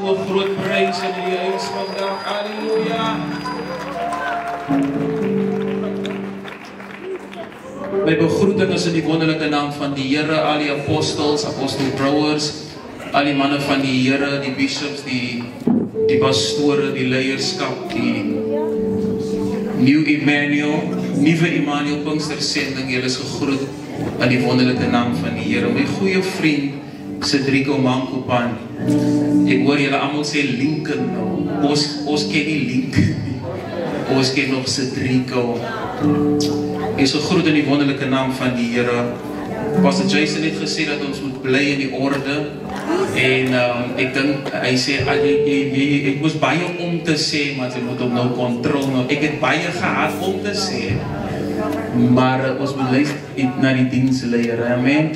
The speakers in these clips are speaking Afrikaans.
voor groot prys in die huis vandag. Halleluja. My begroeting is in die wonderlike naam van die Here, al die apostels, apostelbrouwers, al die manne van die Here, die bishops, die pastore, die leierskap, die Nuwe Emmanuel Pinkstersending. Julle is gegroet in die wonderlike naam van die Here. My goeie vriend Cedrico Mankopan. Ek hoor julle almal sê Lincoln nou. Ons ken nie Lincoln. Ons ken nog Cedrico. Ek is gegroet in die wonderlike naam van die Here. Pastor Jason het gesê dat ons moet bly in die orde. En ek dink, hy sê, ek moes baie om te sê, maar jy moet hom nou kontrol. Nou, ek het baie gehad om te sê. Maar ons moet luister na die diensleier. Amen.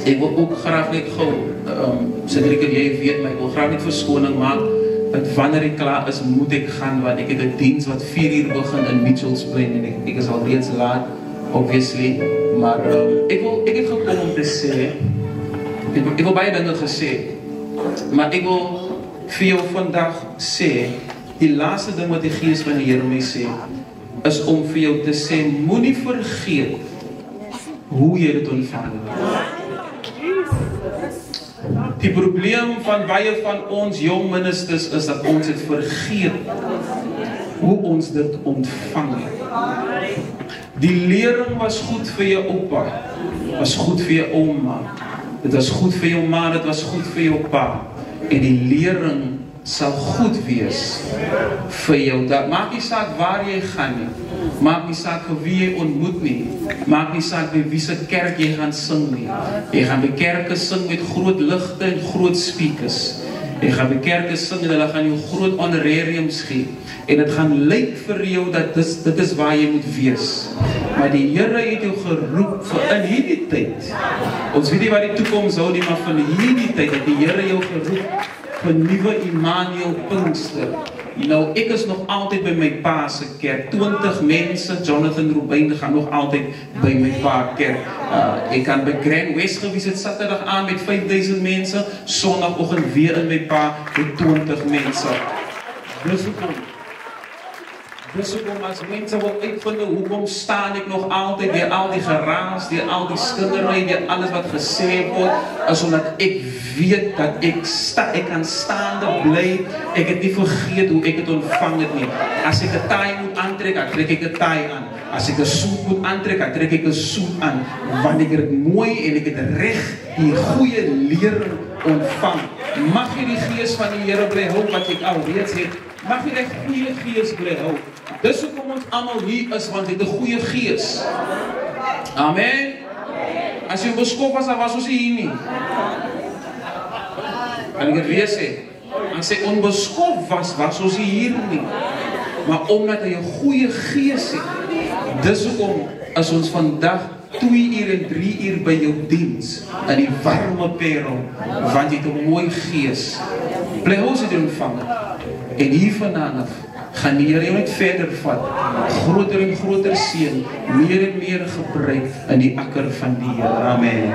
Ek wil ook graag net gou, Cedrico, jy weet my, ek wil graag net verskoning maak, dat wanneer ek klaar is, moet ek gaan, want ek het 'n diens wat 4 uur begin in Mitchells Plain, en ek is al reeds laat, obviously, maar ek het gekom om te sê, ek wil baie dinge gesê, maar ek wil vir jou vandag sê, die laaste ding wat die Gees van die Here my sê, is om vir jou te sê, moenie vergeet hoe jy dit ontvang het. Die probleem van baie van ons jong ministers is dat ons het vergeet hoe ons dit ontvang het. Die lering was goed vir jou oupa, was goed vir jou ouma, dit was goed vir jou ma, dit was goed vir jou pa, en die lering sal goed wees vir jou. Dat maak nie saak waar jy gaan nie, maak nie saak vir wie jy ontmoet nie, maak nie saak by wie se kerk jy gaan sing nie. Jy gaan by kerke sing met groot ligte en groot speakers. Jy gaan by kerke sing en hulle gaan jou groot honorariums gee. En dit gaan lyk vir jou dat dit is waar jy moet wees. Maar die Here het jou geroep vir in hierdie tyd. Ons weet nie wat die toekoms hou nie, maar van hierdie tyd het die Here jou geroep vir Nuwe Emmanuel Pinkster. Nou, ek is nog altyd by my pa se kerk. 20 mense, Jonathan Rubin gaan nog altyd by my pa kerk. Ek kan by Grand West gewees het Saterdag aan met 5000 mense, Sondagoggend weer in my pa met 20 mense. Dus hoekom as mense wil uitvind hoekom staan ek nog altyd deur al die geraas, deur al die skindery, deur alles wat gesê word, is omdat ek weet dat ek kan staande bly. Ek het nie vergeet hoe ek dit ontvang het nie. As ek 'n taai moet aantrek, dan trek ek 'n taai aan. As ek 'n soet moet aantrek, dan trek ek 'n soet aan. Want ek het mooi en ek het reg die goeie lering ontvang. Mag jy die Gees van die Here bly hou wat ek al reeds het. Mag jy die goeie Gees bly hou. Dis hoekom ons almal hier is, want jy het 'n goeie Gees. Amen. As jy beskof was, dan was ons hier nie. Kan ek het weer sê? As jy onbeskof was ons hier nie. Maar omdat hy 'n goeie Gees het, dis hoekom is ons vandag 2 uur en 3 uur by jou diens, in die warme perel, want jy het 'n mooi Gees. Bly ons dit ontvang. En hiervandaan af gaan die Here jou net verder vat, groter en groter seën, meer en meer gebruik in die akker van die Here. Amen.